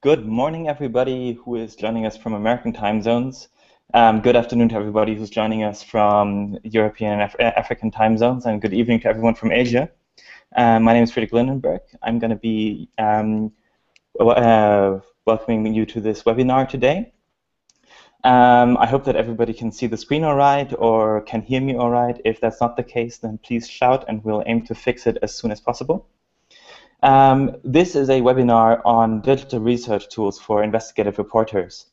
Good morning, everybody who is joining us from American time zones. Good afternoon to everybody who's joining us from European and African time zones, and good evening to everyone from Asia. My name is Friedrich Lindenberg. I'm going to be welcoming you to this webinar today. I hope that everybody can see the screen all right or can hear me all right. If that's not the case, then please shout and we'll aim to fix it as soon as possible. This is a webinar on digital research tools for investigative reporters.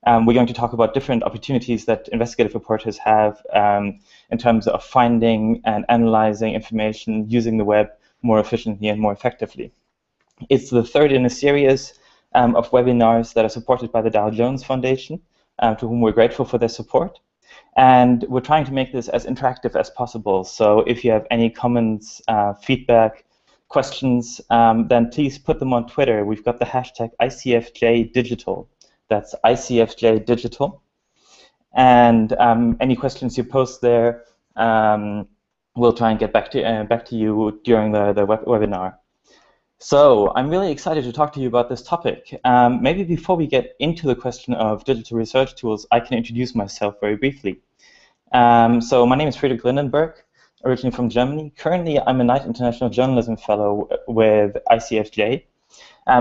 We're going to talk about different opportunities that investigative reporters have in terms of finding and analyzing information using the web more efficiently and more effectively. It's the third in a series of webinars that are supported by the Dow Jones Foundation, to whom we're grateful for their support. And we're trying to make this as interactive as possible. So if you have any comments, feedback, questions, then please put them on Twitter. We've got the hashtag ICFJ-Digital. That's ICFJ-Digital. And any questions you post there, we'll try and get back to you during the webinar. So I'm really excited to talk to you about this topic. Maybe before we get into the question of digital research tools, I can introduce myself very briefly. So my name is Friedrich Lindenberg, originally from Germany. Currently, I'm a Knight International Journalism Fellow with ICFJ,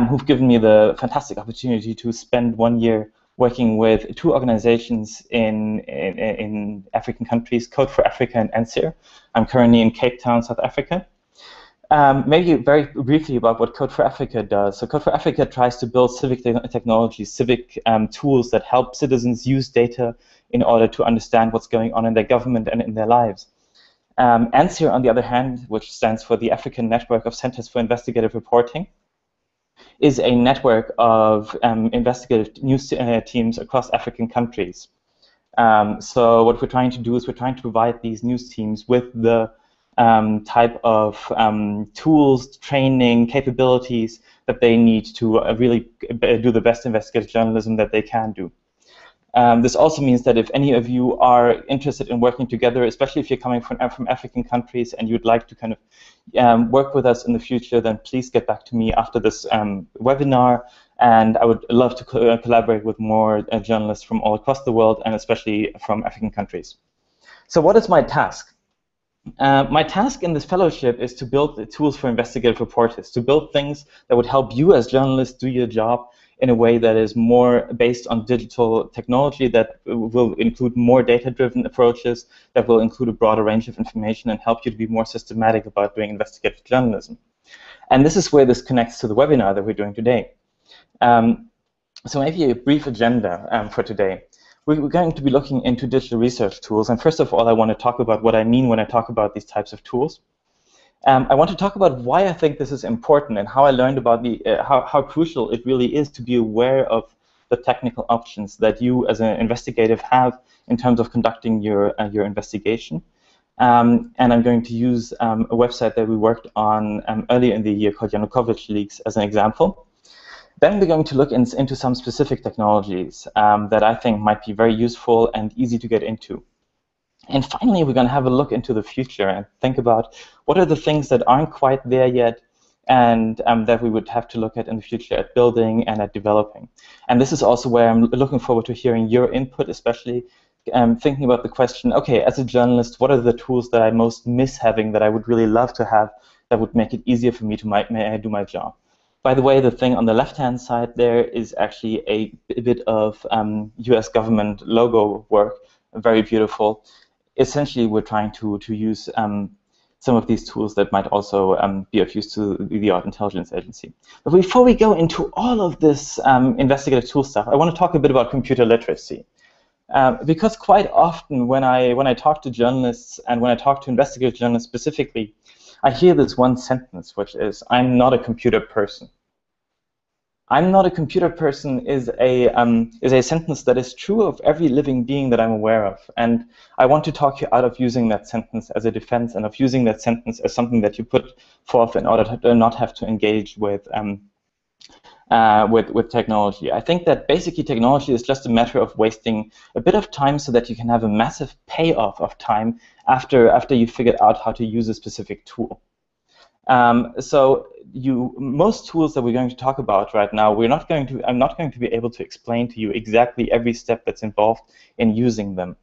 who've given me the fantastic opportunity to spend 1 year working with two organizations in African countries, Code for Africa and NCIR. I'm currently in Cape Town, South Africa. Maybe very briefly about what Code for Africa does. So Code for Africa tries to build civic technology, civic tools that help citizens use data in order to understand what's going on in their government and in their lives. NCIR, on the other hand, which stands for the African Network of Centers for Investigative Reporting, is a network of investigative news teams across African countries. So what we're trying to do is we're trying to provide these news teams with the type of tools, training, capabilities that they need to really do the best investigative journalism that they can do. This also means that if any of you are interested in working together, especially if you're coming from African countries and you'd like to kind of work with us in the future, then please get back to me after this webinar, and I would love to collaborate with more journalists from all across the world, and especially from African countries. So what is my task? My task in this fellowship is to build the tools for investigative reporters, to build things that would help you as journalists do your job in a way that is more based on digital technology, that will include more data-driven approaches, that will include a broader range of information and help you to be more systematic about doing investigative journalism. And this is where this connects to the webinar that we're doing today. So maybe a brief agenda for today. We're going to be looking into digital research tools, and first of all, I want to talk about what I mean when I talk about these types of tools. I want to talk about why I think this is important and how I learned about how crucial it really is to be aware of the technical options that you as an investigative have in terms of conducting your investigation. And I'm going to use a website that we worked on earlier in the year called Yanukovych Leaks as an example. Then we're going to look into some specific technologies that I think might be very useful and easy to get into. And finally, we're going to have a look into the future and think about what are the things that aren't quite there yet and that we would have to look at in the future at building and at developing. And this is also where I'm looking forward to hearing your input, especially thinking about the question, okay, as a journalist, what are the tools that I most miss having that I would really love to have that would make it easier for me to do my job? By the way, the thing on the left-hand side there is actually a bit of US government logo work, very beautiful. Essentially, we're trying to use some of these tools that might also be of use to the Art Intelligence Agency. But before we go into all of this investigative tool stuff, I want to talk a bit about computer literacy. Because quite often when I talk to journalists and when I talk to investigative journalists specifically, I hear this one sentence, which is, "I'm not a computer person." "I'm not a computer person" is a sentence that is true of every living being that I'm aware of. And I want to talk you out of using that sentence as a defense and of using that sentence as something that you put forth in order to not have to engage with technology. I think that basically technology is just a matter of wasting a bit of time so that you can have a massive payoff of time after you figured out how to use a specific tool. So most tools that we're going to talk about right now, I'm not going to be able to explain to you exactly every step that's involved in using them.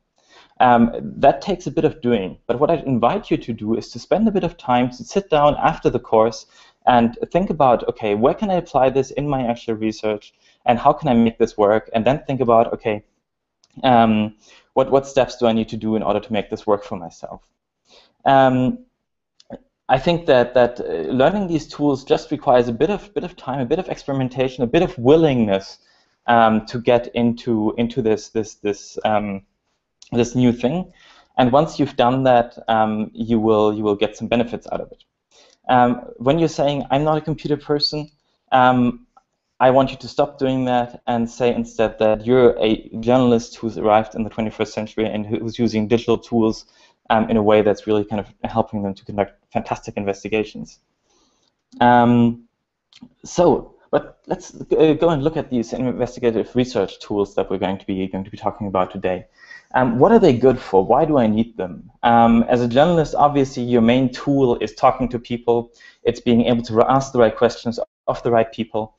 That takes a bit of doing, but what I'd invite you to do is to spend a bit of time to sit down after the course and think about, okay, where can I apply this in my actual research, and how can I make this work, and then think about, okay, what steps do I need to do in order to make this work for myself. I think that learning these tools just requires a bit of time, a bit of experimentation, a bit of willingness to get into this new thing, and once you've done that, you will get some benefits out of it. When you're saying, I'm not a computer person, I want you to stop doing that and say instead that you're a journalist who's arrived in the 21st century and who's using digital tools in a way that's really kind of helping them to conduct fantastic investigations. But let's go and look at these investigative research tools that we're going to be talking about today. What are they good for? Why do I need them? As a journalist, obviously, your main tool is talking to people. It's being able to ask the right questions of the right people.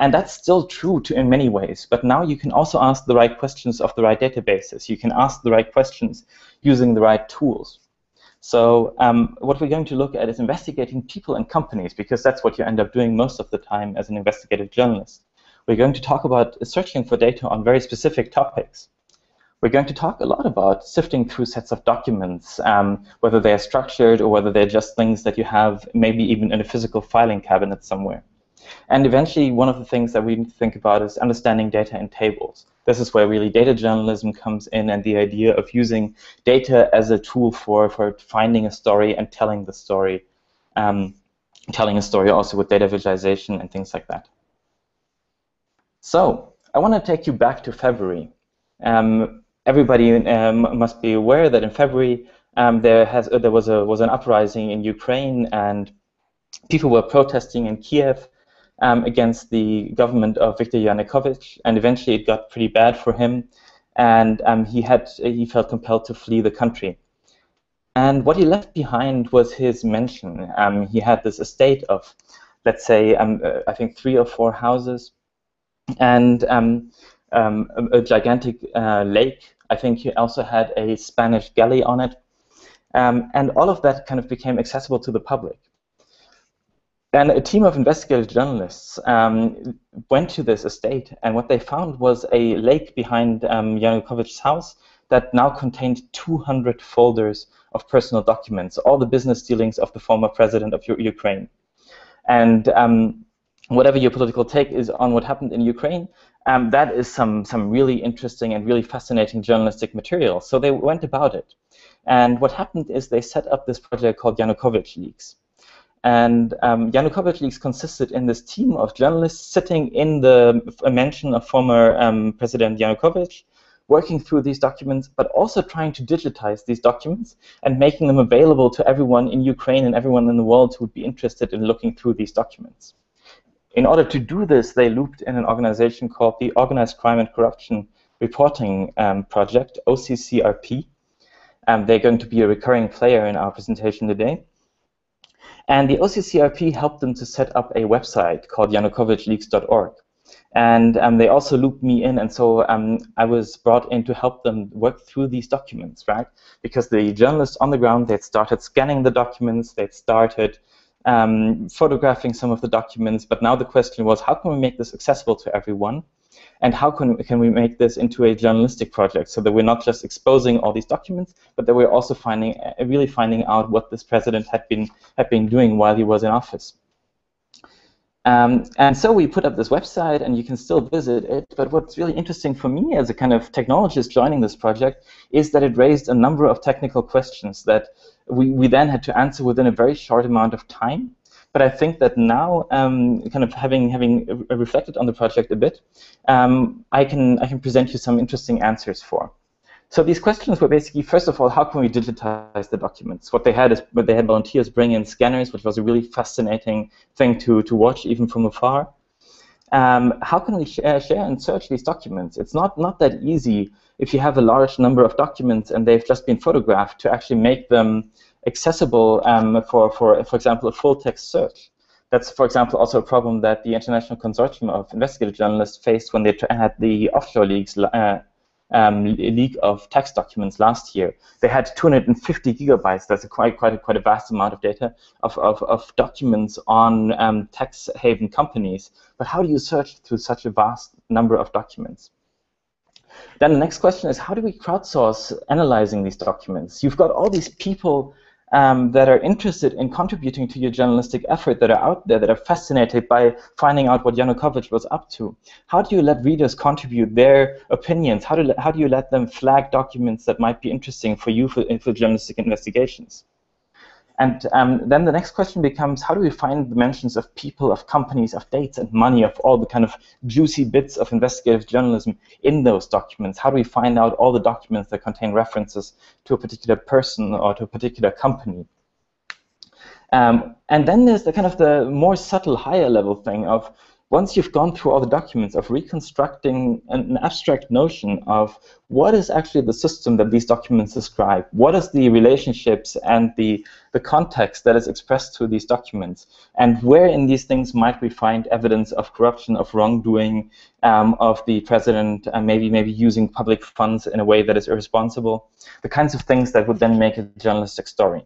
And that's still true in many ways. But now you can also ask the right questions of the right databases. You can ask the right questions using the right tools. So what we're going to look at is investigating people and companies, because that's what you end up doing most of the time as an investigative journalist. We're going to talk about searching for data on very specific topics. We're going to talk a lot about sifting through sets of documents, whether they're structured or whether they're just things that you have maybe even in a physical filing cabinet somewhere. And eventually, one of the things that we need to think about is understanding data in tables. This is where really data journalism comes in, and the idea of using data as a tool for finding a story and telling the story, telling a story also with data visualization and things like that. So I want to take you back to February. Everybody must be aware that in February there was an uprising in Ukraine, and people were protesting in Kiev against the government of Viktor Yanukovych, and eventually it got pretty bad for him, and he felt compelled to flee the country. And what he left behind was his mansion. He had this estate of, let's say, I think 3 or 4 houses, and a gigantic lake. I think he also had a Spanish galley on it, and all of that kind of became accessible to the public. And a team of investigative journalists went to this estate, and what they found was a lake behind Yanukovych's house that now contained 200 folders of personal documents, all the business dealings of the former president of Ukraine. And whatever your political take is on what happened in Ukraine, that is some really interesting and really fascinating journalistic material. So they went about it. And what happened is they set up this project called Yanukovych Leaks. And Yanukovych Leaks consisted in this team of journalists sitting in the mansion of former President Yanukovych, working through these documents, but also trying to digitize these documents and making them available to everyone in Ukraine and everyone in the world who would be interested in looking through these documents. In order to do this, they looped in an organization called the Organized Crime and Corruption Reporting Project, OCCRP. They're going to be a recurring player in our presentation today. And the OCCRP helped them to set up a website called yanukovychleaks.org. And they also looped me in, and so I was brought in to help them work through these documents, right? Because the journalists on the ground, they'd started scanning the documents, they'd started photographing some of the documents, but now the question was, how can we make this accessible to everyone? And how can we make this into a journalistic project so that we're not just exposing all these documents, but that we're also really finding out what this president had been doing while he was in office. And so we put up this website, and you can still visit it. But what's really interesting for me as a kind of technologist joining this project is that it raised a number of technical questions that we then had to answer within a very short amount of time. But I think that now, kind of having reflected on the project a bit, I can present you some interesting answers for. So these questions were basically, first of all, how can we digitize the documents? What they had is they had volunteers bring in scanners, which was a really fascinating thing to watch even from afar. How can we share and search these documents? It's not that easy if you have a large number of documents and they've just been photographed to actually make them accessible for example, a full text search. That's, for example, also a problem that the International Consortium of Investigative Journalists faced when they had the offshore leaks leak of tax documents last year. They had 250 gigabytes. That's quite a vast amount of data of documents on tax haven companies. But how do you search through such a vast number of documents? Then the next question is, how do we crowdsource analyzing these documents? You've got all these people that are interested in contributing to your journalistic effort, that are out there, that are fascinated by finding out what Yanukovych was up to. How do you let readers contribute their opinions? How do you let them flag documents that might be interesting for you for journalistic investigations? And then the next question becomes, how do we find the mentions of people, of companies, of dates and money, of all the kind of juicy bits of investigative journalism in those documents? How do we find out all the documents that contain references to a particular person or to a particular company? And then there's the kind of the more subtle, higher level thing of, once you've gone through all the documents, of reconstructing an abstract notion of what is actually the system that these documents describe, what is the relationships and the context that is expressed through these documents, and where in these things might we find evidence of corruption, of wrongdoing, of the president maybe using public funds in a way that is irresponsible, the kinds of things that would then make a journalistic story.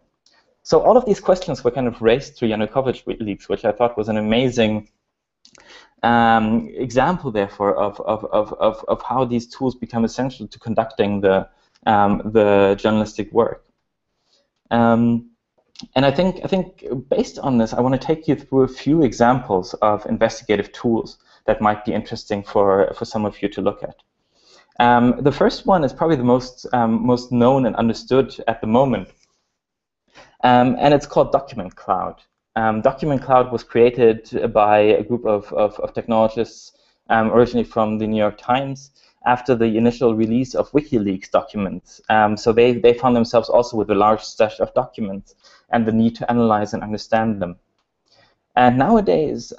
So all of these questions were kind of raised through Yanukovych leaks, which I thought was an amazing example, therefore, of how these tools become essential to conducting the journalistic work. And I think based on this, I want to take you through a few examples of investigative tools that might be interesting for some of you to look at. The first one is probably the most known and understood at the moment, and it's called Document Cloud. Document Cloud was created by a group of technologists originally from the New York Times after the initial release of WikiLeaks documents. So they found themselves also with a large stash of documents and the need to analyze and understand them. And nowadays,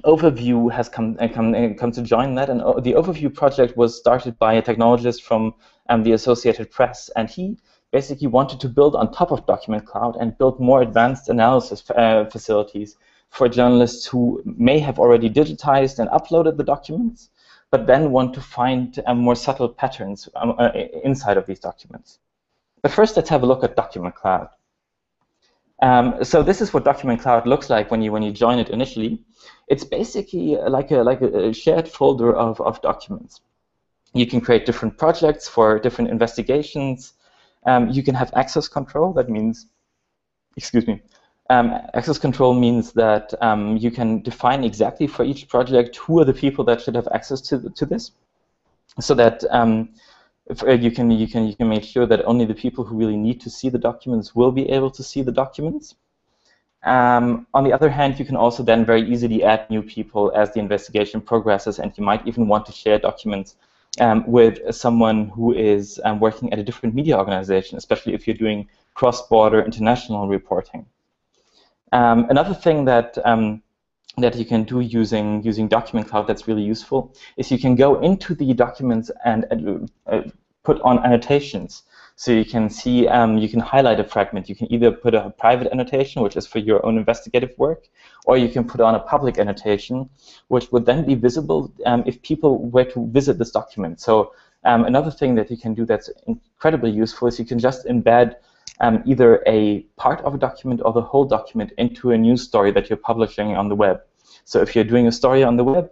Overview has come to join that, and the Overview project was started by a technologist from the Associated Press, and he basically wanted to build on top of Document Cloud and build more advanced analysis facilities for journalists who may have already digitized and uploaded the documents, but then want to find more subtle patterns inside of these documents. But first, let's have a look at Document Cloud. So this is what Document Cloud looks like when you join it initially. It's basically like a shared folder of documents. You can create different projects for different investigations. You can have access control. That means, access control means that you can define exactly for each project who are the people that should have access to this, so that you can make sure that only the people who really need to see the documents will be able to see the documents. On the other hand, you can also then very easily add new people as the investigation progresses, and you might even want to share documents with someone who is working at a different media organization, especially if you're doing cross-border international reporting. Another thing that you can do using Document Cloud that's really useful is you can go into the documents and put on annotations. So you can see, you can highlight a fragment. You can either put a private annotation, which is for your own investigative work, or you can put on a public annotation, which would then be visible if people were to visit this document. So another thing that you can do that's incredibly useful is you can just embed either a part of a document or the whole document into a news story that you're publishing on the web. So if you're doing a story on the web,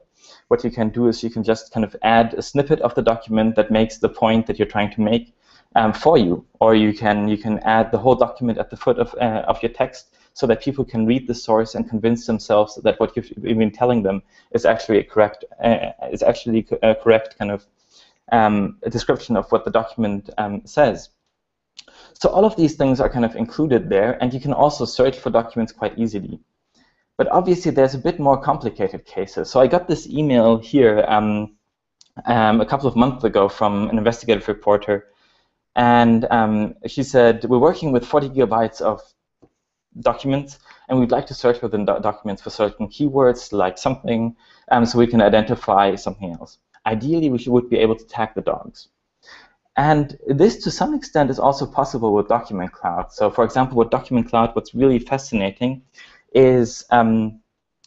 what you can do is you can just kind of add a snippet of the document that makes the point that you're trying to make for you, or you can add the whole document at the foot of your text so that people can read the source and convince themselves that what you've been telling them is actually a correct kind of a description of what the document says. So all of these things are kind of included there, and you can also search for documents quite easily. But obviously, there's a bit more complicated cases. So I got this email here a couple of months ago from an investigative reporter, and she said, we're working with 40 gigabytes of documents, and we'd like to search within documents for certain keywords, like something, so we can identify something else. Ideally, we would be able to tag the dogs. And this, to some extent, is also possible with Document Cloud. So, for example, with Document Cloud, what's really fascinating is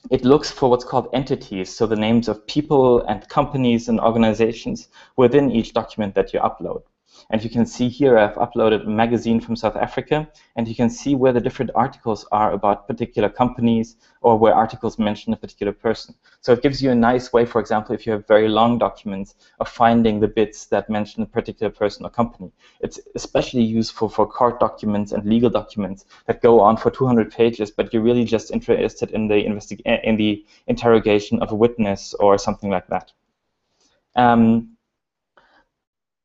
it looks for what's called entities, so the names of people and companies and organizations within each document that you upload. And you can see here I've uploaded a magazine from South Africa, and you can see where the different articles are about particular companies or where articles mention a particular person. So it gives you a nice way, for example, if you have very long documents, of finding the bits that mention a particular person or company. It's especially useful for court documents and legal documents that go on for 200 pages, but you're really just interested in the interrogation of a witness or something like that.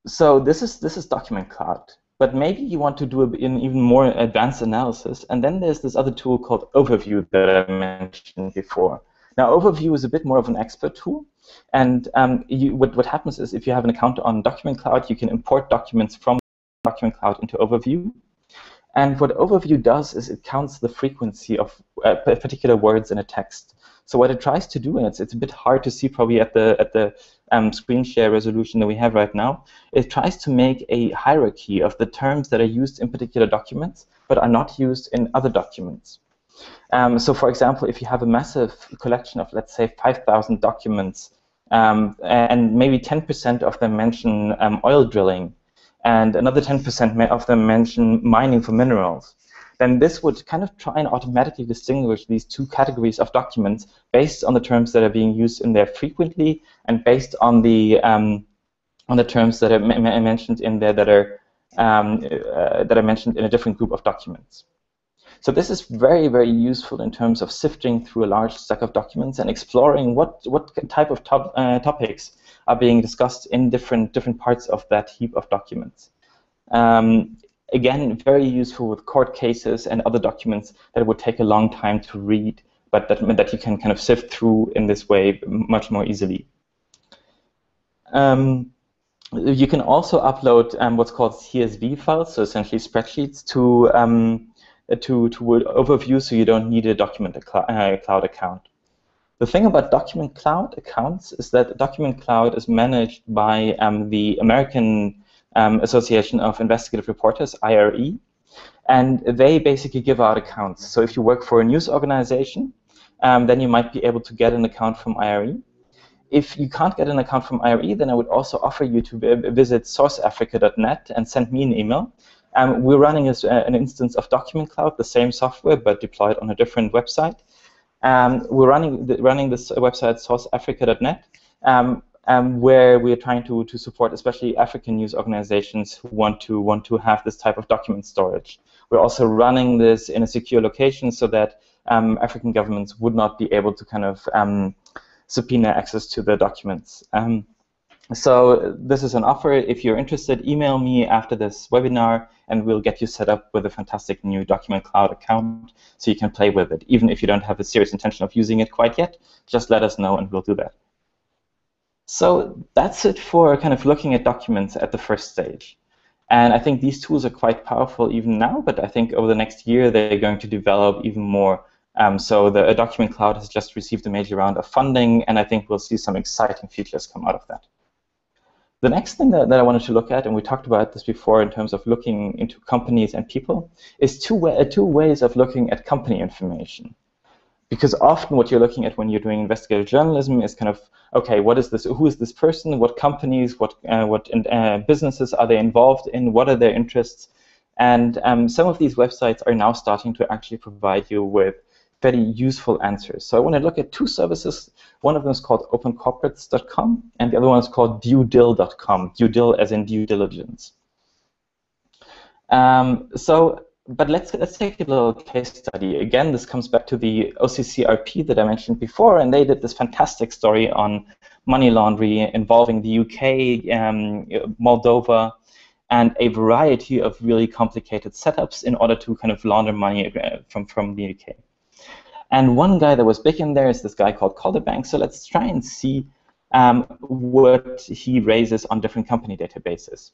So this is Document Cloud, but maybe you want to do an even more advanced analysis, and then there's this other tool called Overview that I mentioned before. Now, Overview is a bit more of an expert tool, and what happens is if you have an account on Document Cloud, you can import documents from Document Cloud into Overview. And what Overview does is it counts the frequency of particular words in a text. So what it tries to do, and it's a bit hard to see probably at the screen share resolution that we have right now, it tries to make a hierarchy of the terms that are used in particular documents but are not used in other documents. So for example, if you have a massive collection of, let's say, 5,000 documents, and maybe 10% of them mention oil drilling, and another 10% of them mention mining for minerals, then this would kind of try and automatically distinguish these two categories of documents based on the terms that are being used in there frequently and based on the terms that are mentioned in there that are mentioned in a different group of documents. So this is very, very useful in terms of sifting through a large stack of documents and exploring what type of topics are being discussed in different parts of that heap of documents. Again, very useful with court cases and other documents that would take a long time to read, but that you can kind of sift through in this way much more easily. You can also upload what's called CSV files, so essentially spreadsheets, to Overview, so you don't need a Document Cloud account. The thing about Document Cloud accounts is that Document Cloud is managed by the American Association of Investigative Reporters, IRE, and they basically give out accounts. So if you work for a news organization, then you might be able to get an account from IRE. If you can't get an account from IRE, then I would also offer you to visit sourceafrica.net and send me an email. We're running an instance of Document Cloud, the same software, but deployed on a different website. We're running this website, sourceafrica.net, where we're trying to support especially African news organizations who want to have this type of document storage. We're also running this in a secure location so that African governments would not be able to kind of subpoena access to the documents. So this is an offer. If you're interested, email me after this webinar, and we'll get you set up with a fantastic new Document Cloud account so you can play with it. Even if you don't have a serious intention of using it quite yet, just let us know and we'll do that. So that's it for kind of looking at documents at the first stage. And I think these tools are quite powerful even now, but I think over the next year they're going to develop even more. So the Document Cloud has just received a major round of funding, and I think we'll see some exciting features come out of that. The next thing that I wanted to look at, and we talked about this before in terms of looking into companies and people, is two ways of looking at company information. Because often what you're looking at when you're doing investigative journalism is kind of, okay, what is this? Who is this person? What companies? What businesses are they involved in? What are their interests? And some of these websites are now starting to actually provide you with very useful answers. So I want to look at two services. One of them is called opencorporates.com, and the other one is called duedil.com. Duedil as in due diligence. But let's take a little case study. Again, this comes back to the OCCRP that I mentioned before, and they did this fantastic story on money laundering involving the UK, Moldova, and a variety of really complicated setups in order to kind of launder money from the UK. And one guy that was big in there is this guy called Calderbank. So let's try and see what he raises on different company databases.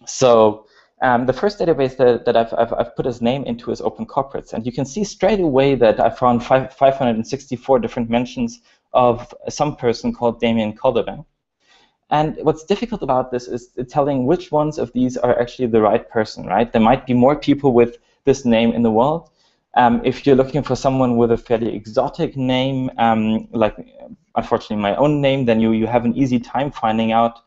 So the first database that I've put his name into is Open Corporates, and you can see straight away that I found 564 different mentions of some person called Damien Calderbank. And what's difficult about this is telling which ones of these are actually the right person, right? There might be more people with this name in the world, If you're looking for someone with a fairly exotic name, like unfortunately my own name, then you have an easy time finding out.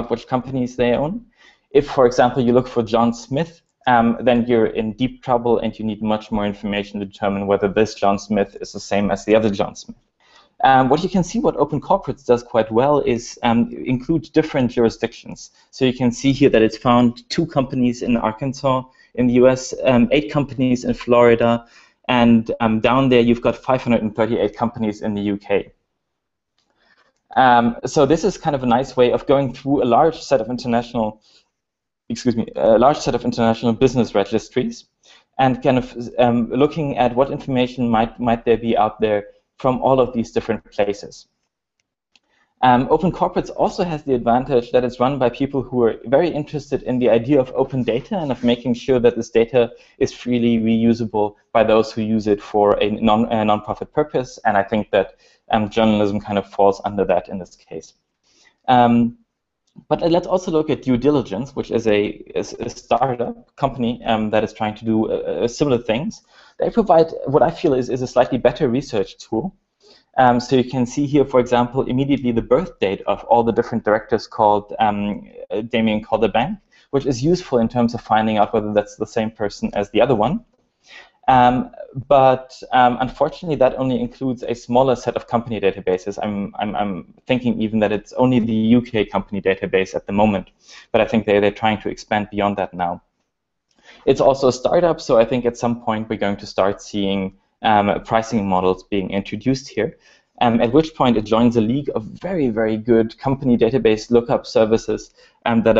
Which companies they own. If, for example, you look for John Smith, then you're in deep trouble and you need much more information to determine whether this John Smith is the same as the other John Smith. What you can see, what Open Corporates does quite well is include different jurisdictions. So you can see here that it's found 2 companies in Arkansas in the US, 8 companies in Florida, and down there you've got 538 companies in the UK. So this is kind of a nice way of going through a large set of international business registries and kind of looking at what information might there be out there from all of these different places. Open Corporates also has the advantage that it's run by people who are very interested in the idea of open data and of making sure that this data is freely reusable by those who use it for a non-profit purpose, and I think that journalism kind of falls under that in this case. But let's also look at due diligence, which is a startup company that is trying to do similar things. They provide what I feel is a slightly better research tool. So you can see here, for example, immediately the birth date of all the different directors called Damien Calderbank, which is useful in terms of finding out whether that's the same person as the other one. But unfortunately, that only includes a smaller set of company databases. I'm thinking even that it's only the UK company database at the moment, but I think they're trying to expand beyond that now. It's also a startup, so I think at some point we're going to start seeing pricing models being introduced here, at which point it joins a league of very, very good company database lookup services that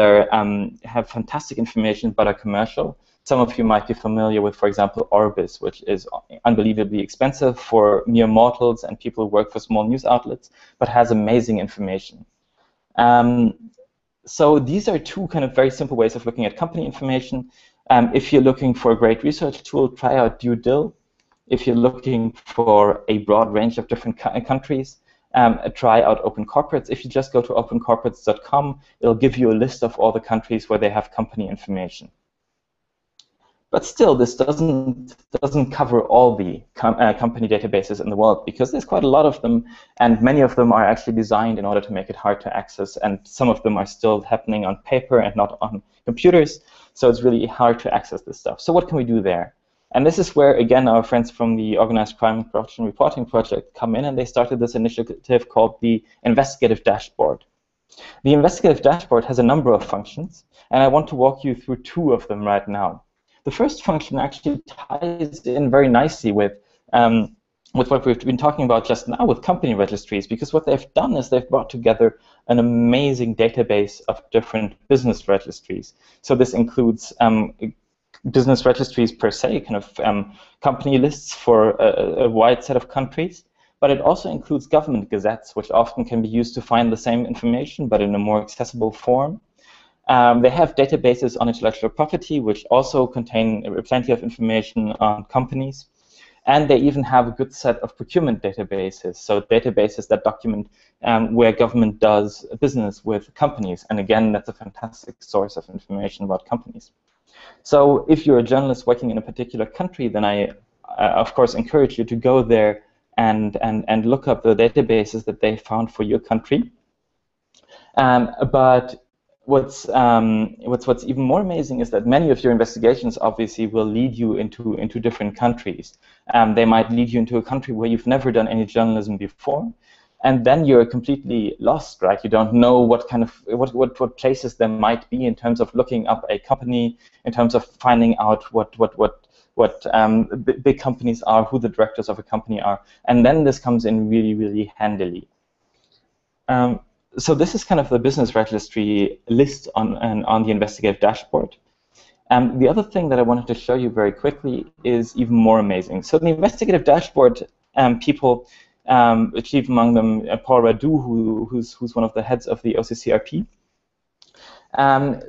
have fantastic information but are commercial. Some of you might be familiar with, for example, Orbis, which is unbelievably expensive for mere mortals and people who work for small news outlets, but has amazing information. So these are 2 kind of very simple ways of looking at company information. If you're looking for a great research tool, try out DueDil. If you're looking for a broad range of different countries, try out Open Corporates. If you just go to opencorporates.com, it'll give you a list of all the countries where they have company information. But still, this doesn't cover all the company databases in the world, because there's quite a lot of them, and many of them are actually designed in order to make it hard to access, and some of them are still happening on paper and not on computers, so it's really hard to access this stuff. So what can we do there? And this is where, again, our friends from the Organized Crime and Corruption Reporting Project come in, and they started this initiative called the Investigative Dashboard. The Investigative Dashboard has a number of functions, and I want to walk you through 2 of them right now. The first function actually ties in very nicely with what we've been talking about just now with company registries, because what they've done is they've brought together an amazing database of different business registries. So this includes business registries per se, kind of company lists for a wide set of countries, but it also includes government gazettes, which often can be used to find the same information, but in a more accessible form. They have databases on intellectual property, which also contain plenty of information on companies. And they even have a good set of procurement databases, so databases that document where government does business with companies. And again, that's a fantastic source of information about companies. So if you're a journalist working in a particular country, then I, of course, encourage you to go there and look up the databases that they found for your country. But what's even more amazing is that many of your investigations obviously will lead you into different countries. They might lead you into a country where you've never done any journalism before, and then you're completely lost, right? You don't know what kind of what places there might be in terms of looking up a company, in terms of finding out what big companies are, who the directors of a company are, and then this comes in really, really handily. So this is kind of the business registry list on the investigative dashboard. The other thing that I wanted to show you very quickly is even more amazing. So the investigative dashboard people achieve among them Paul Radu, who's one of the heads of the OCCRP,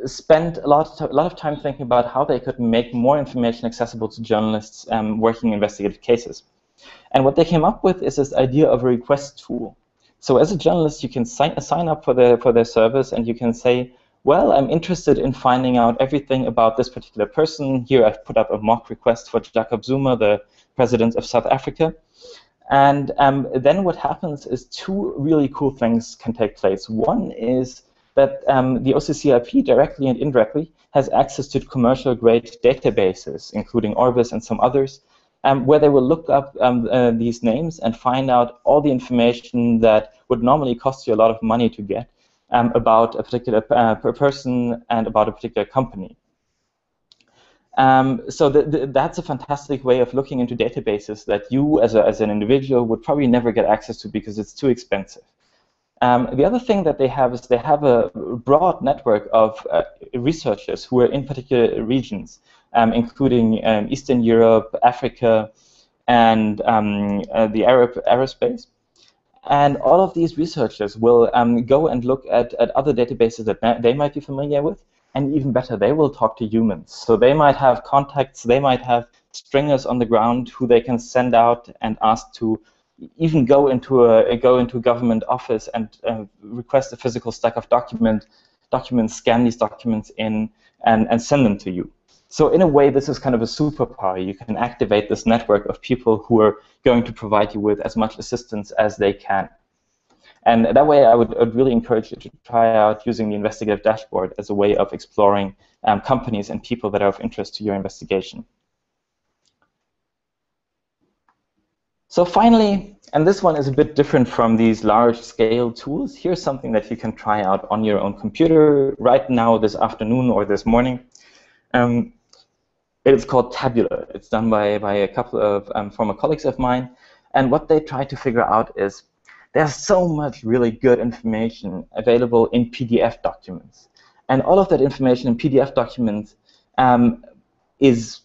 spent a lot of time thinking about how they could make more information accessible to journalists working investigative cases. And what they came up with is this idea of a request tool. So as a journalist, you can sign up for their service, and you can say, well, I'm interested in finding out everything about this particular person. Here I've put up a mock request for Jacob Zuma, the president of South Africa. And then what happens is two really cool things can take place. One is that the OCCIP, directly and indirectly, has access to commercial-grade databases, including Orbis and some others, where they will look up these names and find out all the information that would normally cost you a lot of money to get about a particular person and about a particular company. So that's a fantastic way of looking into databases that you, as an individual, would probably never get access to because it's too expensive. The other thing that they have is they have a broad network of researchers who are in particular regions, including Eastern Europe, Africa, and the Arab space. And all of these researchers will go and look at other databases that they might be familiar with. And even better, they will talk to humans. So they might have contacts, they might have stringers on the ground who they can send out and ask to even go into a government office and request a physical stack of documents, scan these documents in, and send them to you. So in a way, this is kind of a superpower. You can activate this network of people who are going to provide you with as much assistance as they can. And that way, I would really encourage you to try out using the investigative dashboard as a way of exploring companies and people that are of interest to your investigation. So finally, and this one is a bit different from these large-scale tools, here's something that you can try out on your own computer right now, this afternoon or this morning. It's called Tabular. It's done by a couple of former colleagues of mine. And what they try to figure out is there's so much really good information available in PDF documents. And all of that information in PDF documents is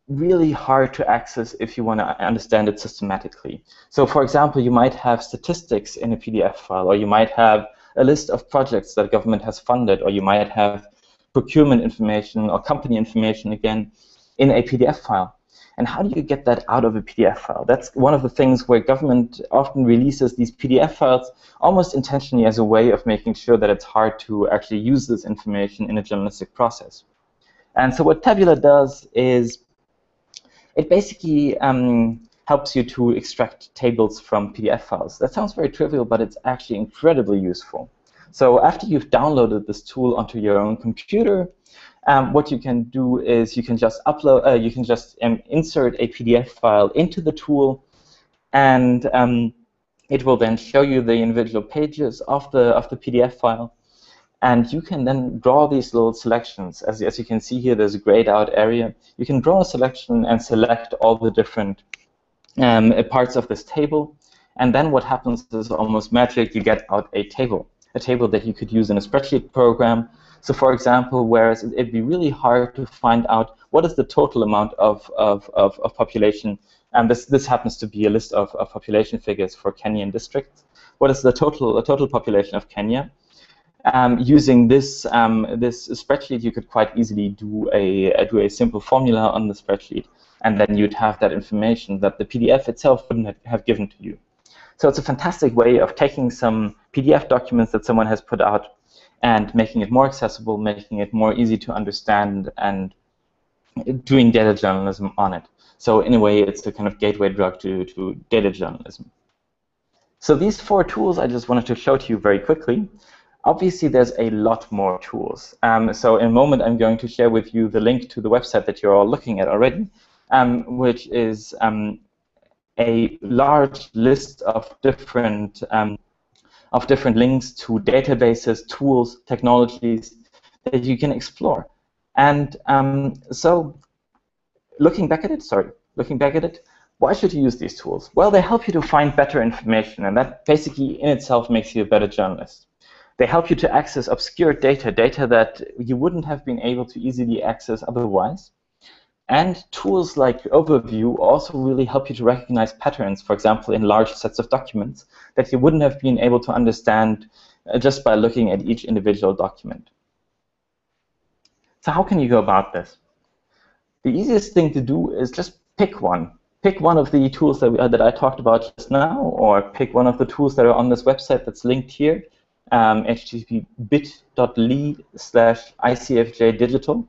really hard to access if you want to understand it systematically. So for example, you might have statistics in a PDF file, or you might have a list of projects that government has funded, or you might have procurement information or company information, again, in a PDF file. And how do you get that out of a PDF file? That's one of the things where government often releases these PDF files almost intentionally as a way of making sure that it's hard to actually use this information in a journalistic process. And so what Tabular does is it basically helps you to extract tables from PDF files. That sounds very trivial, but it's actually incredibly useful. So after you've downloaded this tool onto your own computer, what you can do is you can just upload, you can just insert a PDF file into the tool, and it will then show you the individual pages of the PDF file, and you can then draw these little selections. As you can see here, there's a grayed out area. You can draw a selection and select all the different parts of this table, and then what happens is almost magic. You get out a table that you could use in a spreadsheet program. So for example, whereas it'd be really hard to find out what is the total amount of population, and this happens to be a list of population figures for Kenyan districts. What is the total population of Kenya? Using this spreadsheet, you could quite easily do a simple formula on the spreadsheet, and then you'd have that information that the PDF itself wouldn't have given to you. So it's a fantastic way of taking some PDF documents that someone has put out and making it more accessible, making it more easy to understand, and doing data journalism on it. So in a way, it's a kind of gateway drug to data journalism. So these 4 tools I just wanted to show to you very quickly. Obviously, there's a lot more tools. So in a moment, I'm going to share with you the link to the website that you're all looking at already, which is a large list of different links to databases, tools, technologies that you can explore. And so looking back at it, why should you use these tools? Well, they help you to find better information, and that basically in itself makes you a better journalist. They help you to access obscure data that you wouldn't have been able to easily access otherwise. And tools like Overview also really help you to recognize patterns, for example, in large sets of documents that you wouldn't have been able to understand just by looking at each individual document. So how can you go about this? The easiest thing to do is just pick one. Pick one of the tools that I talked about just now, or pick one of the tools that are on this website that's linked here. http bit.ly/ICFJ-Digital.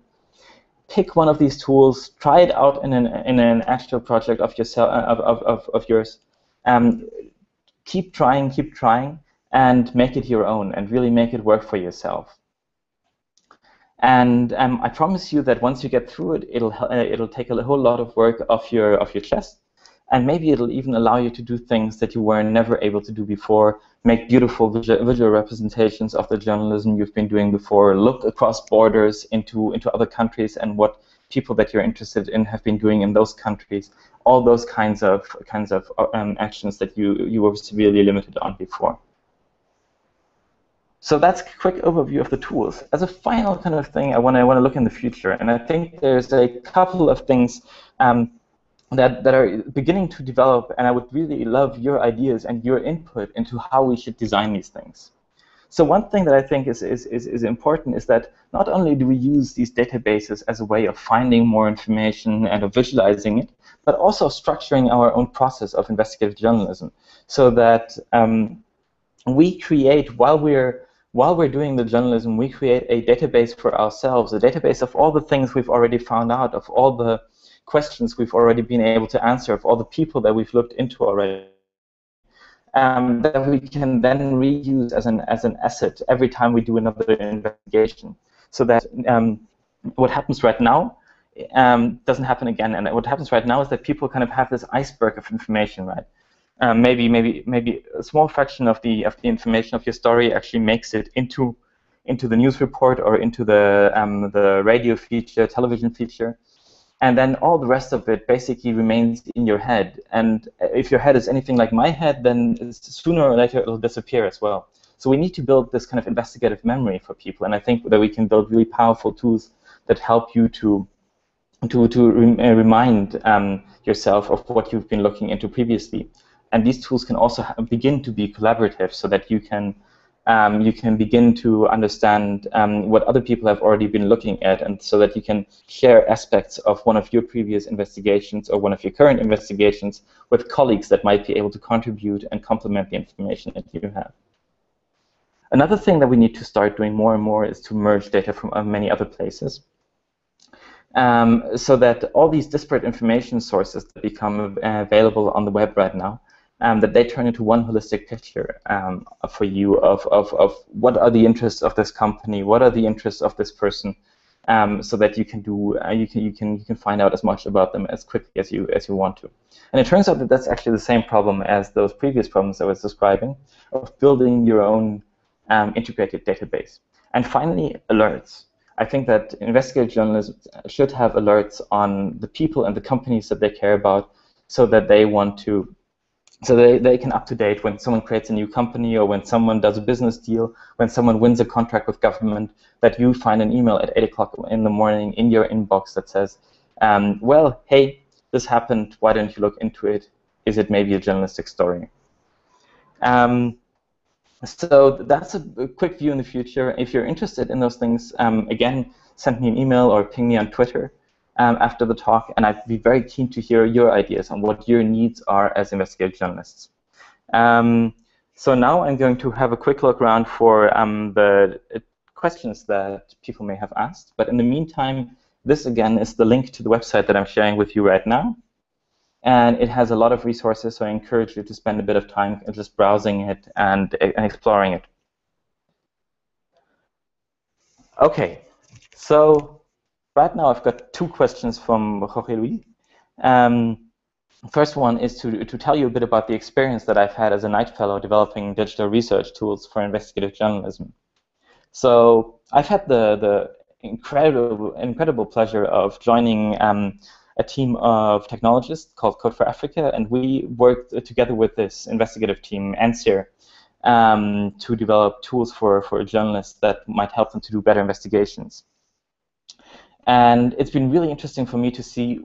Pick one of these tools, try it out in an actual project of yourself of yours. Keep trying, and make it your own, and really make it work for yourself. And I promise you that once you get through it, it'll take a whole lot of work off your chest, and maybe it'll even allow you to do things that you were never able to do before. Make beautiful visual representations of the journalism you've been doing before. Look across borders into other countries and what people that you're interested in have been doing in those countries. All those kinds of actions that you were severely limited on before. So that's a quick overview of the tools. As a final kind of thing, I want to look in the future, and I think there's a couple of things that are beginning to develop, and I would really love your ideas and your input into how we should design these things. So one thing that I think is important is that not only do we use these databases as a way of finding more information and of visualizing it, but also structuring our own process of investigative journalism, so that we create, while we're doing the journalism, we create a database for ourselves, a database of all the things we've already found out, of all the questions we've already been able to answer, of all the people that we've looked into already, that we can then reuse as an asset every time we do another investigation. So that what happens right now doesn't happen again. And what happens right now is that people kind of have this iceberg of information, right? Maybe a small fraction of the information of your story actually makes it into the news report or into the radio feature, television feature, and then all the rest of it basically remains in your head. And if your head is anything like my head, then sooner or later it'll disappear as well. So we need to build this kind of investigative memory for people, and I think that we can build really powerful tools that help you to remind yourself of what you've been looking into previously. And these tools can also begin to be collaborative, so that you can begin to understand what other people have already been looking at, and so that you can share aspects of one of your previous investigations or one of your current investigations with colleagues that might be able to contribute and complement the information that you have. Another thing that we need to start doing more and more is to merge data from many other places, so that all these disparate information sources that become available on the web right now, that they turn into one holistic picture for you of what are the interests of this company, what are the interests of this person, so that you can do you can find out as much about them as quickly as you want to. And it turns out that that's actually the same problem as those previous problems I was describing, of building your own integrated database. And finally, alerts. I think that investigative journalists should have alerts on the people and the companies that they care about, so that they want to. So they can up to date when someone creates a new company, or when someone does a business deal, when someone wins a contract with government, that you find an email at 8 o'clock in the morning in your inbox that says, well, hey, this happened, why don't you look into it? Is it maybe a journalistic story? So that's a quick view in the future. If you're interested in those things, again, send me an email or ping me on Twitter after the talk, and I'd be very keen to hear your ideas on what your needs are as investigative journalists. So now I'm going to have a quick look around for the questions that people may have asked. But in the meantime, this again is the link to the website that I'm sharing with you right now. And it has a lot of resources, so I encourage you to spend a bit of time just browsing it and exploring it. Okay, so right now I've got two questions from Jorge Luis. First one is to tell you a bit about the experience that I've had as a Knight Fellow developing digital research tools for investigative journalism. So I've had the incredible pleasure of joining a team of technologists called Code for Africa, and we worked together with this investigative team, NSER, to develop tools for journalists that might help them to do better investigations. And it's been really interesting for me to see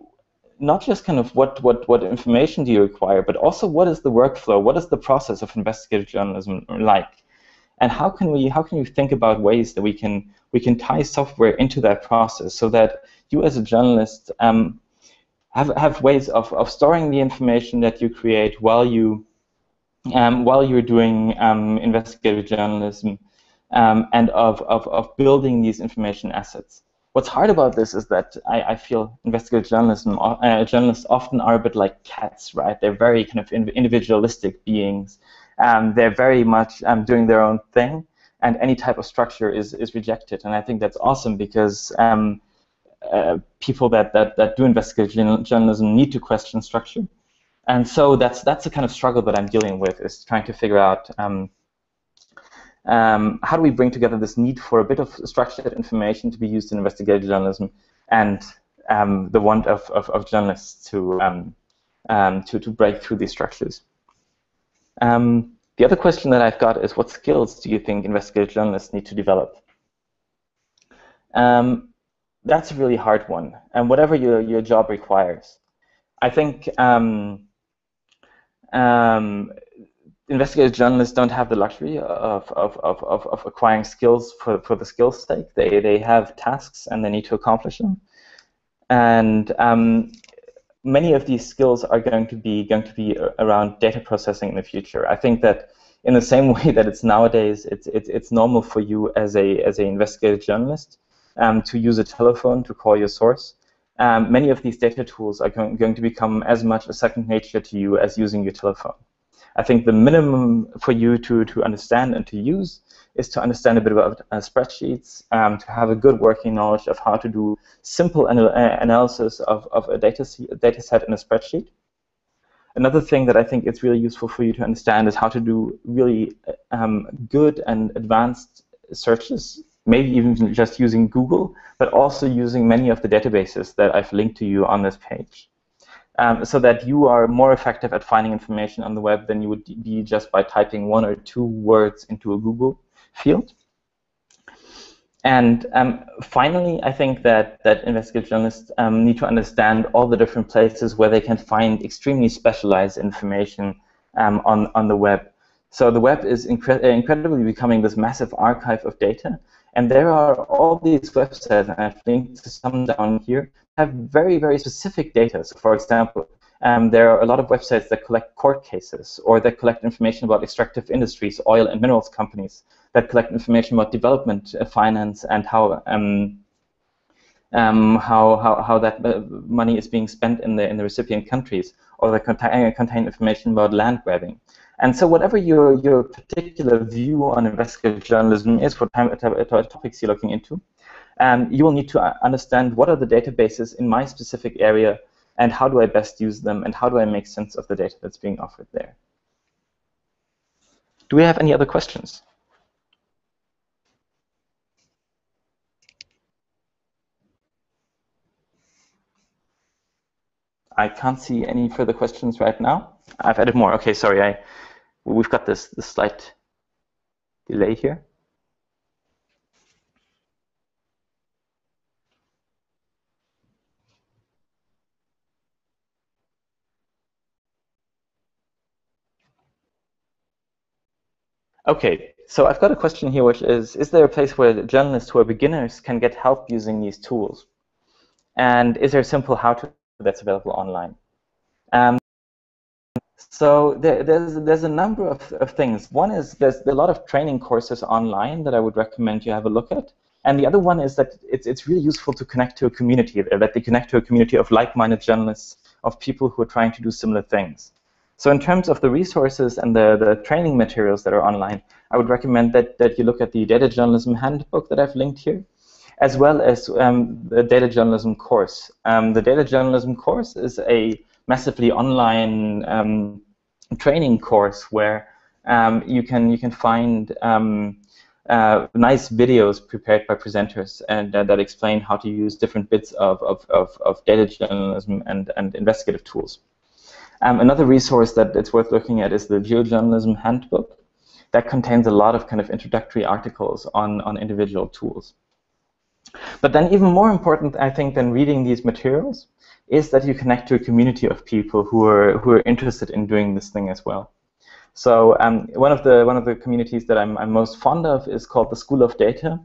not just kind of what information do you require, but also what is the workflow, what is the process of investigative journalism like, and how can you think about ways that we can tie software into that process, so that you as a journalist have ways of storing the information that you create while you're doing investigative journalism, and of building these information assets. What's hard about this is that I feel investigative journalism journalists often are a bit like cats, right? They're very kind of individualistic beings. They're very much doing their own thing, and any type of structure is rejected. And I think that's awesome because people that do investigative journalism need to question structure. And so that's the kind of struggle that I'm dealing with, is trying to figure out how do we bring together this need for a bit of structured information to be used in investigative journalism and the want of journalists to break through these structures. The other question that I've got is, what skills do you think investigative journalists need to develop? That's a really hard one, and whatever your job requires. I think investigative journalists don't have the luxury of acquiring skills for the skills' sake. They have tasks and they need to accomplish them, and many of these skills are going to be around data processing in the future. I think that in the same way that it's nowadays, it's normal for you as a investigative journalist to use a telephone to call your source. Many of these data tools are going to become as much a second nature to you as using your telephone. I think the minimum for you to understand and to use is to understand a bit about spreadsheets, to have a good working knowledge of how to do simple analysis of a data set in a spreadsheet. Another thing that I think it's really useful for you to understand is how to do really good and advanced searches, maybe even just using Google, but also using many of the databases that I've linked to you on this page. So that you are more effective at finding information on the web than you would be just by typing 1 or 2 words into a Google field. And finally, I think that investigative journalists need to understand all the different places where they can find extremely specialized information on the web. So the web is incredibly becoming this massive archive of data. And there are all these websites, and I've linked to some down here, have very, very specific data. So for example, there are a lot of websites that collect court cases, or that collect information about extractive industries, oil and minerals companies, that collect information about development finance and how that money is being spent in the recipient countries, or that contain information about land grabbing. And so whatever your particular view on investigative journalism is, what topics you're looking into, you will need to understand what are the databases in my specific area, and how do I best use them, and how do I make sense of the data that's being offered there. Do we have any other questions? I can't see any further questions right now. I've added more. Okay, sorry. We've got this slight delay here. Okay, so I've got a question here, which is there a place where journalists who are beginners can get help using these tools? And is there a simple how-to that's available online? So there's a number of things. One is there's a lot of training courses online that I would recommend you have a look at. And the other one is that it's really useful to connect to a community, that they connect to a community of like-minded journalists, of people who are trying to do similar things. So in terms of the resources and the training materials that are online, I would recommend that you look at the Data Journalism Handbook that I've linked here, as well as the Data Journalism course. The Data Journalism course is a massively online training course where you can find nice videos prepared by presenters and that explain how to use different bits of data journalism and investigative tools. Another resource that it's worth looking at is the Geojournalism Handbook. That contains a lot of kind of introductory articles on individual tools. But then even more important, I think, than reading these materials is that you connect to a community of people who are interested in doing this thing as well. So one of the communities that I'm most fond of is called the School of Data,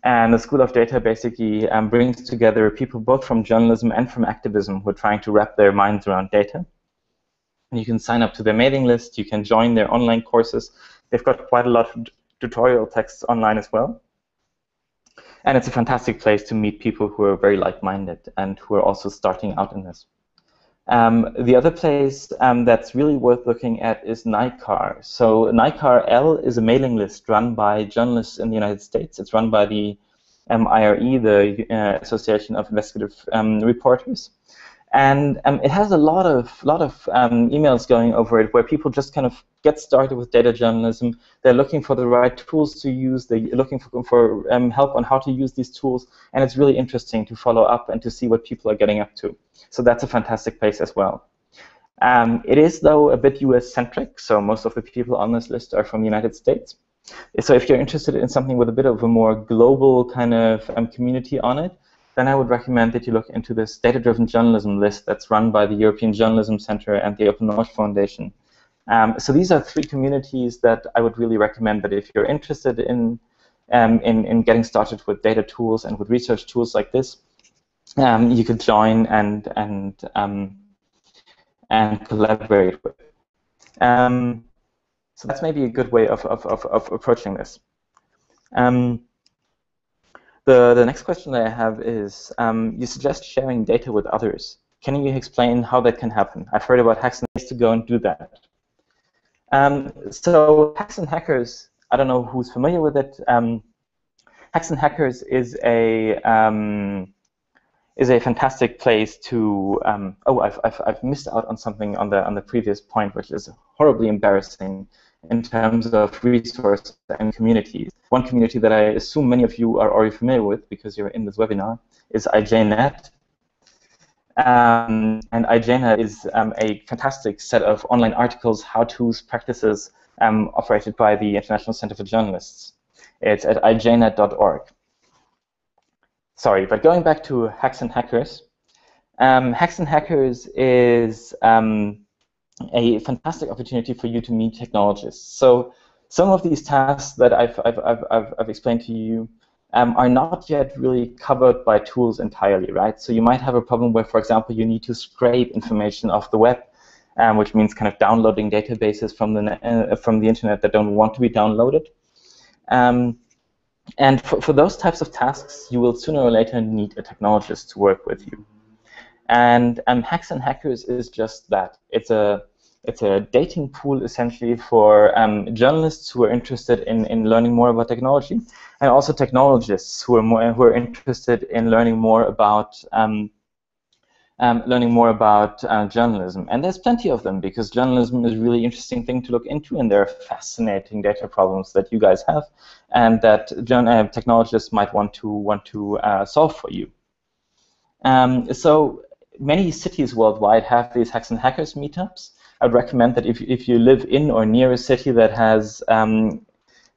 and the School of Data basically brings together people both from journalism and from activism who are trying to wrap their minds around data. And you can sign up to their mailing list. You can join their online courses. They've got quite a lot tutorial texts online as well. And it's a fantastic place to meet people who are very like-minded and who are also starting out in this. The other place that's really worth looking at is NICAR. So NICAR-L is a mailing list run by journalists in the United States. It's run by the IRE, the Association of Investigative Reporters. And it has a lot of emails going over it where people just kind of get started with data journalism. They're looking for the right tools to use. They're looking for help on how to use these tools. And it's really interesting to follow up and to see what people are getting up to. So that's a fantastic place as well. It is, though, a bit US-centric. So most of the people on this list are from the United States. So if you're interested in something with a bit of a more global kind of community on it, then I would recommend that you look into this data-driven journalism list that's run by the European Journalism Center and the Open Knowledge Foundation. So these are three communities that I would really recommend that if you're interested in getting started with data tools and with research tools like this, you could join and collaborate with. So that's maybe a good way of approaching this. The next question that I have is, you suggest sharing data with others. Can you explain how that can happen? I've heard about hacks and ways to go and do that. So Hacks and Hackers, I don't know who's familiar with it. Hacks and Hackers is a fantastic place to. Oh, I've missed out on something on the previous point, which is horribly embarrassing in terms of resources and communities. One community that I assume many of you are already familiar with because you're in this webinar is IJNet. And IJNet is a fantastic set of online articles, how-tos, practices operated by the International Center for Journalists. It's at ijnet.org. Sorry, but going back to Hacks and Hackers, Hacks and Hackers is a fantastic opportunity for you to meet technologists. So some of these tasks that I've explained to you are not yet really covered by tools entirely, right? So you might have a problem where, for example, you need to scrape information off the web, which means kind of downloading databases from the internet that don't want to be downloaded. And for those types of tasks, you will sooner or later need a technologist to work with you. And Hacks and Hackers is just that. It's a dating pool essentially for journalists who are interested in learning more about technology, and also technologists who are interested in learning more about journalism. And there's plenty of them because journalism is a really interesting thing to look into, and there are fascinating data problems that you guys have, and that technologists might want to solve for you. So many cities worldwide have these Hacks and Hackers meetups. I would recommend that if you live in or near a city that has a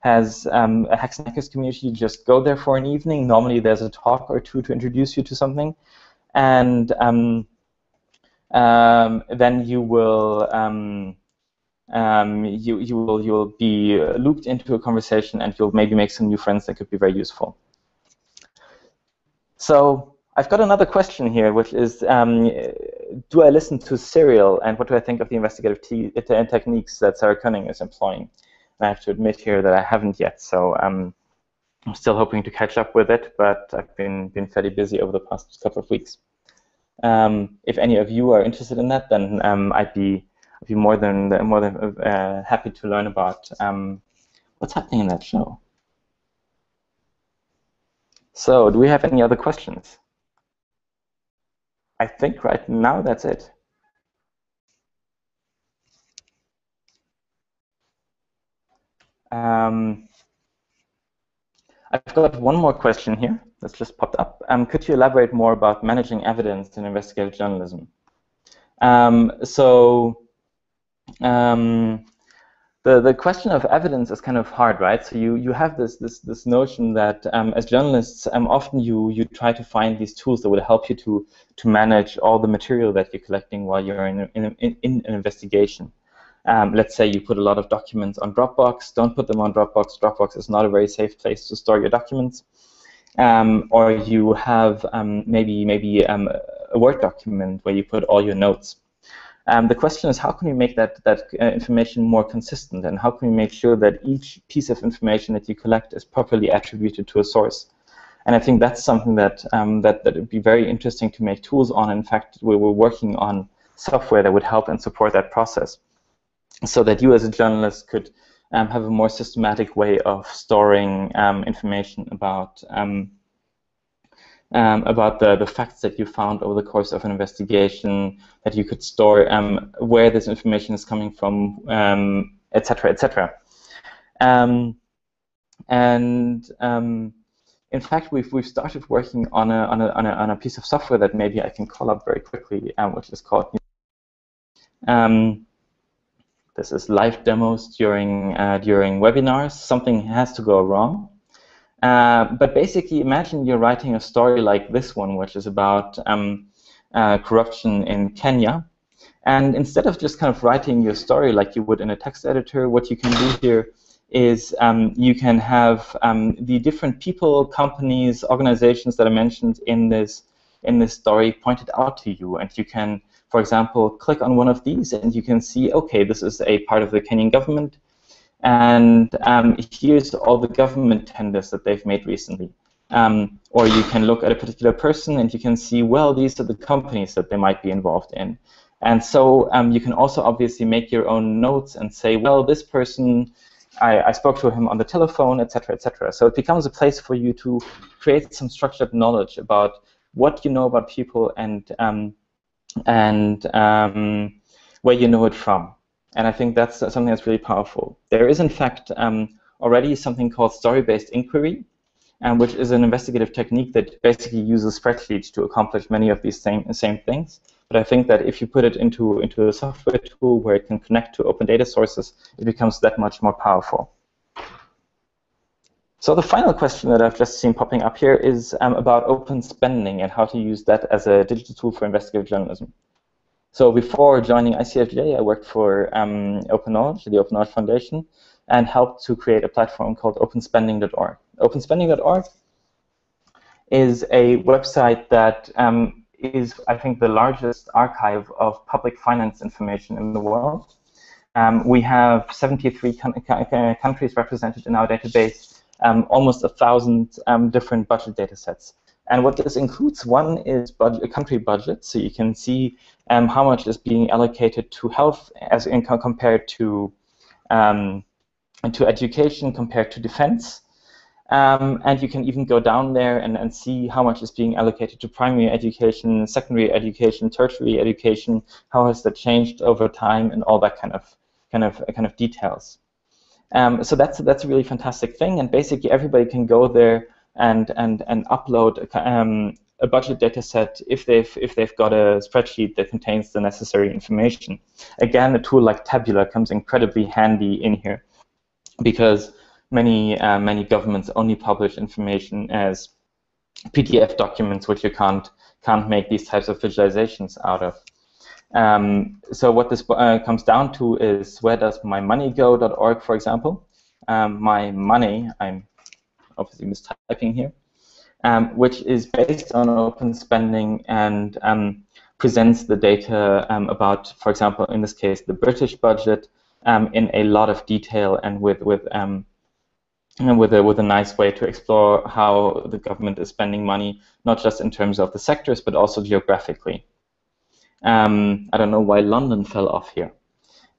Hacks and Hackers community, just go there for an evening. Normally, there's a talk or two to introduce you to something, and then you will you'll be looped into a conversation, and you'll maybe make some new friends that could be very useful. So I've got another question here, which is, do I listen to Serial, and what do I think of the investigative techniques that Sarah Koenig is employing? And I have to admit here that I haven't yet, so I'm still hoping to catch up with it, but I've been fairly busy over the past couple of weeks. If any of you are interested in that, then I'd be more than happy to learn about what's happening in that show. So, do we have any other questions? I think right now that's it. I've got one more question here that's just popped up. Could you elaborate more about managing evidence in investigative journalism? The question of evidence is kind of hard, right? So you have this notion that as journalists, often you try to find these tools that will help you to manage all the material that you're collecting while you're in an investigation. Let's say you put a lot of documents on Dropbox. Don't put them on Dropbox. Dropbox is not a very safe place to store your documents. Or you have maybe a Word document where you put all your notes. The question is, how can we make that information more consistent, and how can we make sure that each piece of information that you collect is properly attributed to a source? And I think that's something that that would be very interesting to make tools on. In fact, we were working on software that would help and support that process, so that you as a journalist could have a more systematic way of storing information about the facts that you found over the course of an investigation, that you could store where this information is coming from, etc., etc. In fact, we've started working on a piece of software that maybe I can call up very quickly, which is called. This is live demos during webinars. Something has to go wrong. But basically, imagine you're writing a story like this one, which is about corruption in Kenya. And instead of just kind of writing your story like you would in a text editor, what you can do here is you can have the different people, companies, organizations that are mentioned in this story pointed out to you. And you can, for example, click on one of these, and you can see, okay, this is a part of the Kenyan government. And here's all the government tenders that they've made recently. Or you can look at a particular person and you can see, well, these are the companies that they might be involved in. And so you can also obviously make your own notes and say, well, this person, I spoke to him on the telephone, etc., etc. So it becomes a place for you to create some structured knowledge about what you know about people and where you know it from. And I think that's something that's really powerful. There is, in fact, already something called story-based inquiry, which is an investigative technique that basically uses spreadsheets to accomplish many of these same things. But I think that if you put it into a software tool where it can connect to open data sources, it becomes that much more powerful. So the final question that I've just seen popping up here is about open spending and how to use that as a digital tool for investigative journalism. So before joining ICFJ, I worked for Open Knowledge, the Open Knowledge Foundation, and helped to create a platform called openspending.org. Openspending.org is a website that is, I think, the largest archive of public finance information in the world. We have 73 countries represented in our database, almost 1,000 different budget data sets. And what this includes, one is country budget, so you can see how much is being allocated to health as compared to education, compared to defense. And you can even go down there and see how much is being allocated to primary education, secondary education, tertiary education, how has that changed over time, and all that kind of details. So that's a really fantastic thing, and basically everybody can go there and upload a budget data set if they've got a spreadsheet that contains the necessary information. Again, a tool like Tabular comes incredibly handy in here, because many governments only publish information as PDF documents, which you can't make these types of visualizations out of. So what this comes down to is where does mymoneygo.org, for example. My money, I'm obviously mistyping here, which is based on open spending and presents the data about, for example, in this case, the British budget in a lot of detail and with a nice way to explore how the government is spending money, not just in terms of the sectors, but also geographically. I don't know why London fell off here.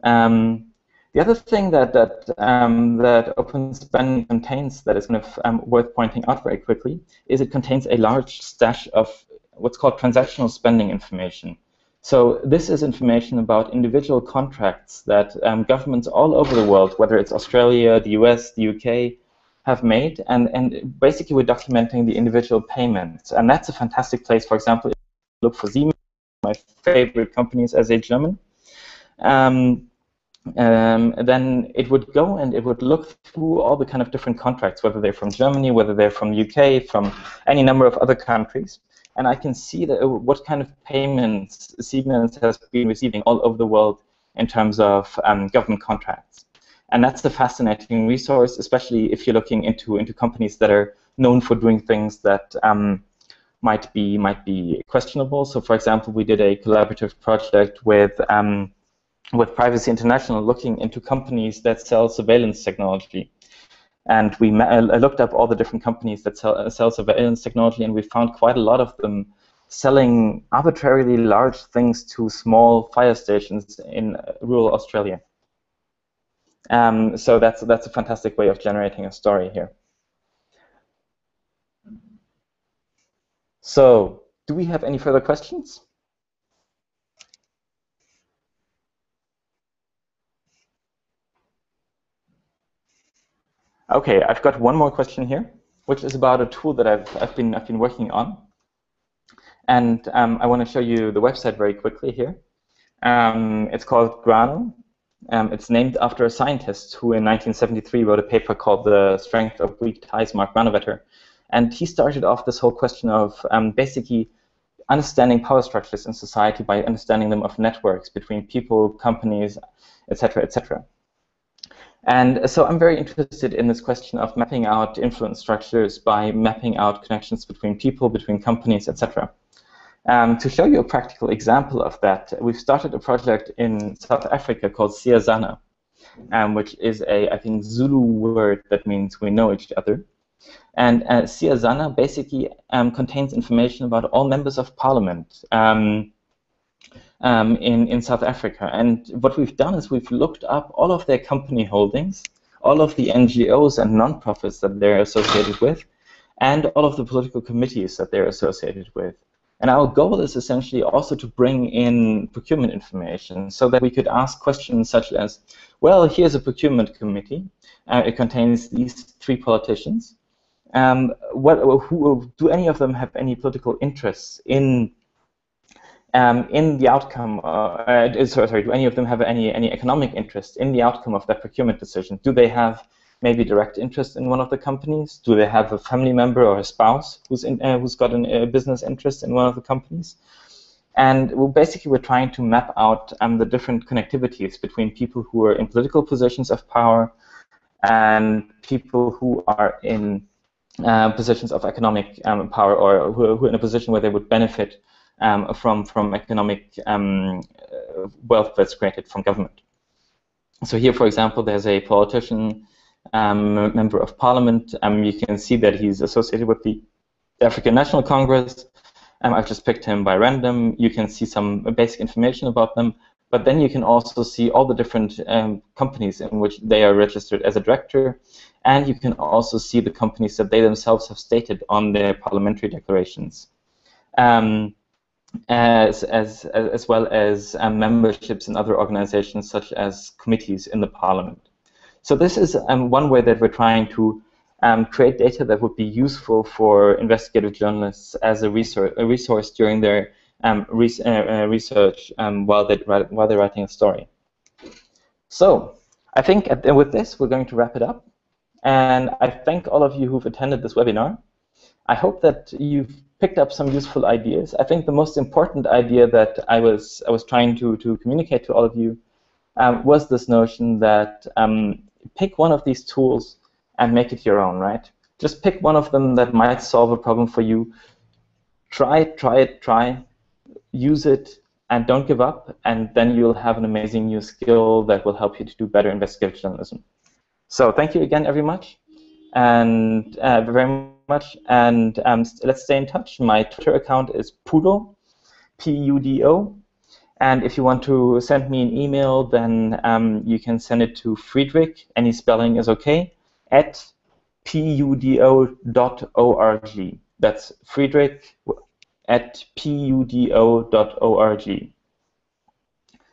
The other thing that open spending contains that is kind of worth pointing out very quickly is it contains a large stash of what's called transactional spending information. So this is information about individual contracts that governments all over the world, whether it's Australia, the US, the UK, have made, and basically we're documenting the individual payments. And that's a fantastic place, for example, if you look for Siemens, my favorite companies as a German. Then it would go and it would look through all the kind of different contracts, whether they're from Germany, whether they're from UK, from any number of other countries. And I can see that what kind of payments Siemens has been receiving all over the world in terms of government contracts. And that's a fascinating resource, especially if you're looking into companies that are known for doing things that might be questionable. So, for example, we did a collaborative project with Privacy International, looking into companies that sell surveillance technology. And we looked up all the different companies that sell surveillance technology, and we found quite a lot of them selling arbitrarily large things to small fire stations in rural Australia. So that's a fantastic way of generating a story here. So, do we have any further questions? Okay, I've got one more question here, which is about a tool that I've been working on, and I want to show you the website very quickly here. It's called Grano. It's named after a scientist who in 1973 wrote a paper called The Strength of Weak Ties, Mark Granovetter. And he started off this whole question of basically understanding power structures in society by understanding them of networks between people, companies, etc., etc. And so I'm very interested in this question of mapping out influence structures by mapping out connections between people, between companies, etc. To show you a practical example of that, we've started a project in South Africa called Siyazana, which is a, I think, Zulu word that means we know each other. And Siyazana basically contains information about all members of parliament in South Africa. And what we've done is we've looked up all of their company holdings, all of the NGOs and non-profits that they're associated with, and all of the political committees that they're associated with. And our goal is essentially also to bring in procurement information so that we could ask questions such as, well, here's a procurement committee. It contains these 3 politicians. Do any of them have any political interests in the outcome? Sorry, do any of them have any economic interest in the outcome of that procurement decision? Do they have maybe direct interest in one of the companies? Do they have a family member or a spouse who's got a business interest in one of the companies? And basically we're trying to map out the different connectivities between people who are in political positions of power and people who are in positions of economic power, or who are in a position where they would benefit from economic wealth that's created from government. So here, for example, there's a politician, member of parliament. You can see that he's associated with the African National Congress. I've just picked him by random. You can see some basic information about them, but then you can also see all the different companies in which they are registered as a director, and you can also see the companies that they themselves have stated on their parliamentary declarations, as well as memberships in other organizations such as committees in the parliament. So this is one way that we're trying to create data that would be useful for investigative journalists as a resource during their research while they're writing a story. So I think with this we're going to wrap it up, and I thank all of you who've attended this webinar. I hope that you've picked up some useful ideas. I think the most important idea that I was trying to communicate to all of you was this notion that pick one of these tools and make it your own, right? Just pick one of them that might solve a problem for you. Try, use it, and don't give up, and then you'll have an amazing new skill that will help you to do better investigative journalism. So thank you again very much, and let's stay in touch. My Twitter account is Pudo, P-U-D-O. And if you want to send me an email, then you can send it to Friedrich, any spelling is okay, at pudo.org. That's Friedrich at pudo.org.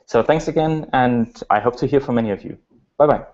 So thanks again, and I hope to hear from many of you. Bye-bye.